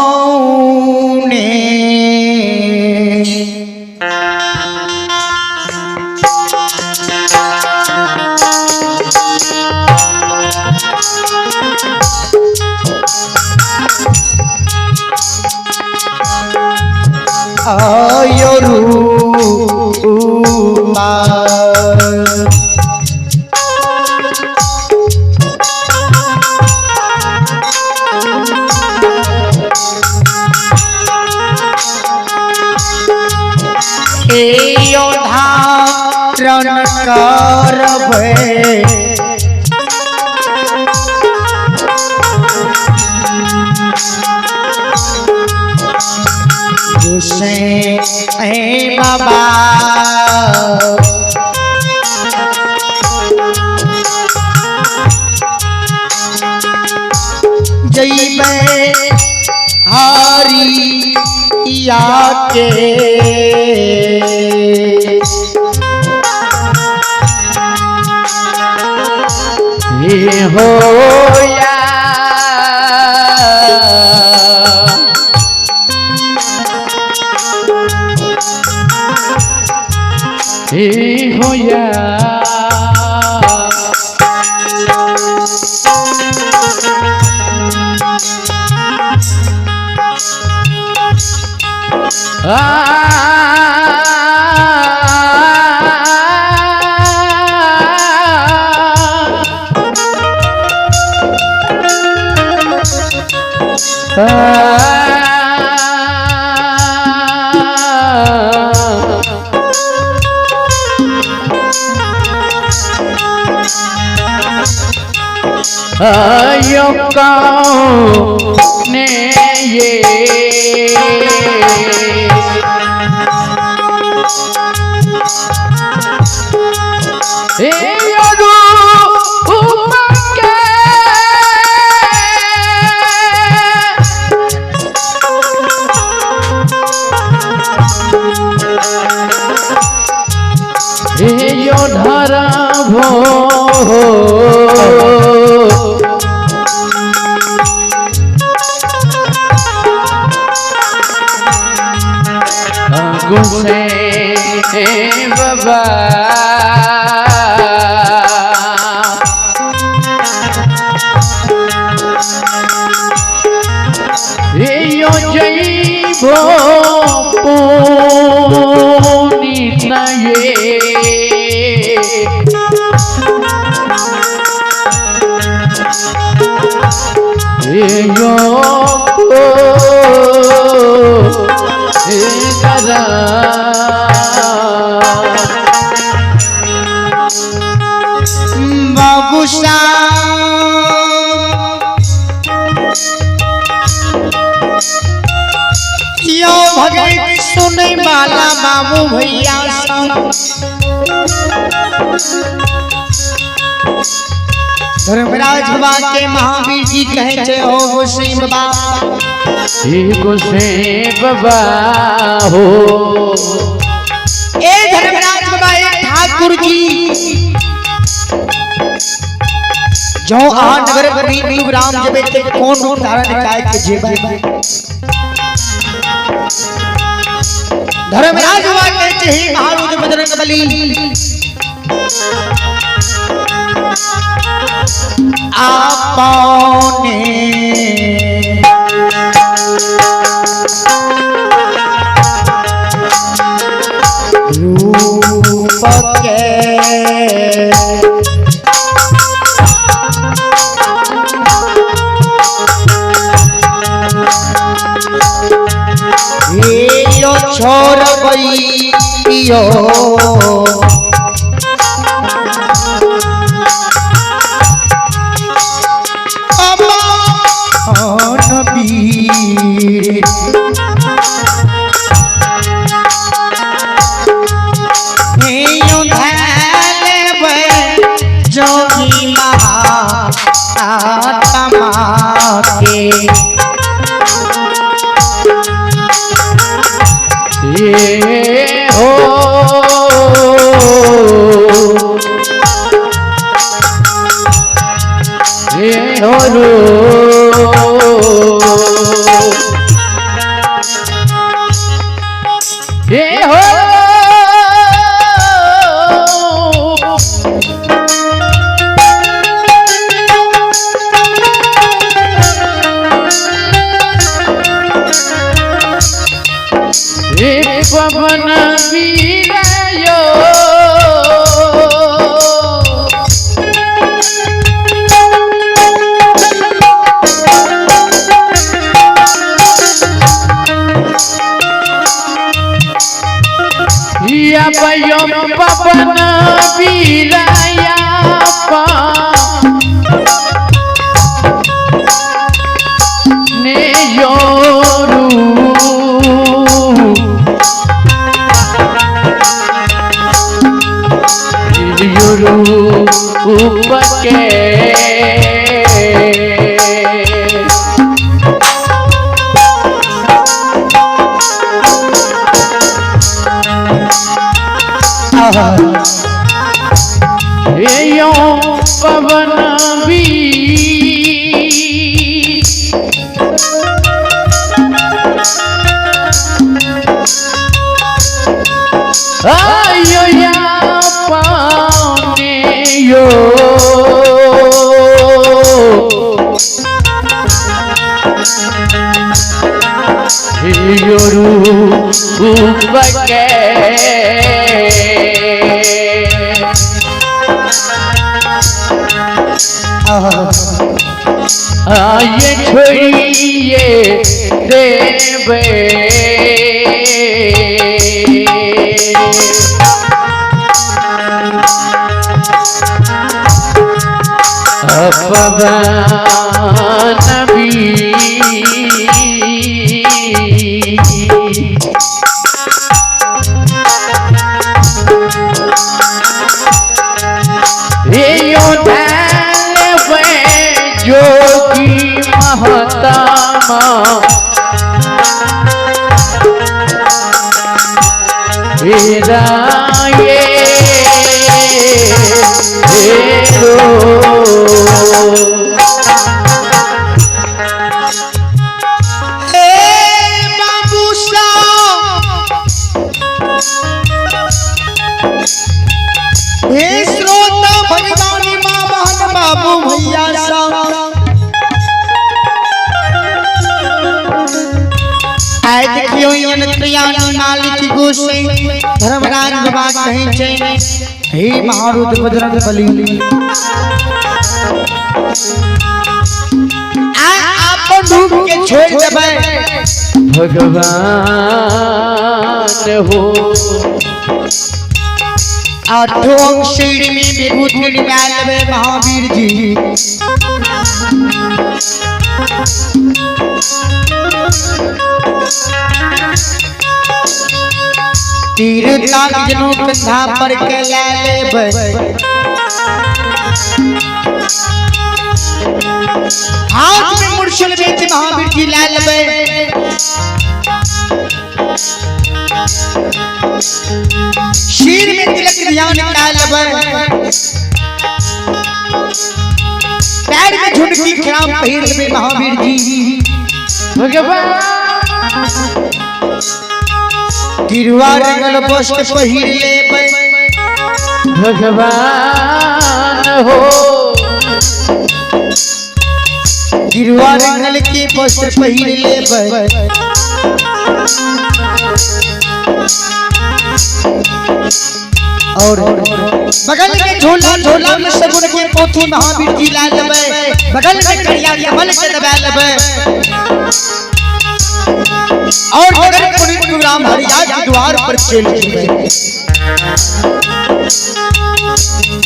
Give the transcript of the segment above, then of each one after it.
कौने आयोरूमा धारण करबे गोसाई बाबा जइबे हरिया के होया होया यो कौने ये यो धरा भो गोसाई बाबा यो जइबो पुनीत ये यो बाबूसा यो भगत सुने वाला बाबू भैया धर्मराज बाबा के महावीर जी कहे छे हो गोसाई बाबा गोसाई बाबा हो ए धर्मराज बाबा एक ठाकुर जी जो आ नगर गरीब राम जबे ते कौन रूप धारण काय के जेबे धर्मराज बाबा कहते हैं महारुद्र बजरंगबली आपने रूप के यो छोड़ पियो जोगी महात्मा के रो ये हो पवन वीरायो या पवन वीराया ने योरू उपके यो पवन भी आयो या यो उपके ये छोड़िए देवे पवन भी जोगी महतामा विराये रो बाबू भैया देखियो मालिक गोसे धर्मराज बाबा कहे छे हे महारुद्र बजरंग बली आप डूब के छोड़ देबे भगवान हो आठों शरीर में विभूति डाल लेबे महावीर जी तीर ताक जनो कंधा पर के ले लेबे हाथ में मुरशल बेच महावीर जी ले लेबे शीर में तिलक ध्यान डाल लेबे पैर में झुनकी खराब पहिर लेबे महावीर जी भगवान गिरवा रंगल वस्त्र पहिर लेबे भगवान हो गिरवा रंगल के वस्त्र पहिर लेबे और बगल में झोला में सगुन के पोथी महावीर जी ला लेबे बगल में करिया कमल के दबा लेबे और अगर पुनीत राम हरिया के द्वार पर चल जेबे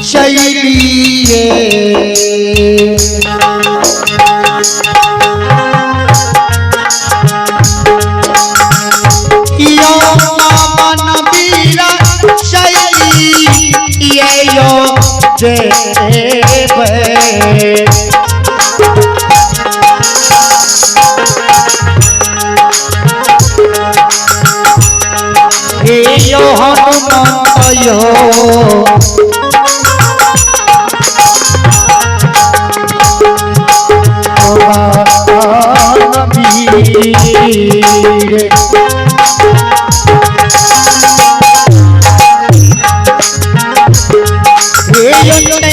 चलिए यो मन बीरा चलिए यो जेबे यो हनुमान यो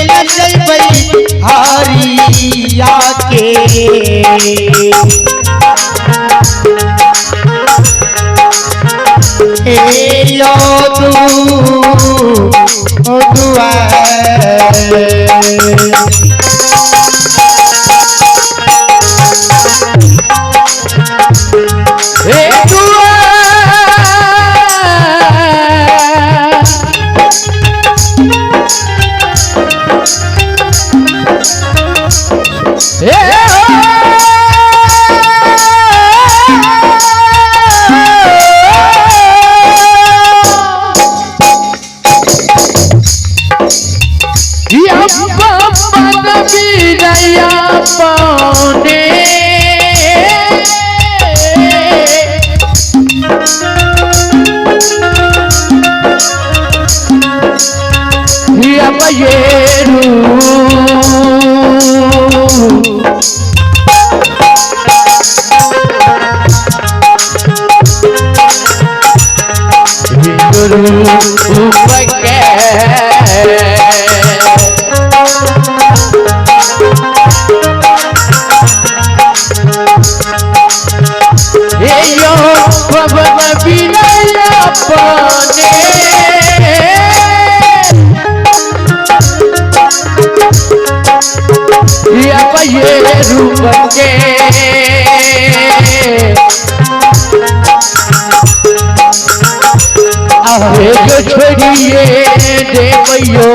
न जइबै हारिया के ए यो दुआ छोड़िए देवयो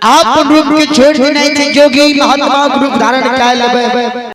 आप रूप के छोड़ नहीं थे जोगी महात्मा रूप धारण कर लेबे।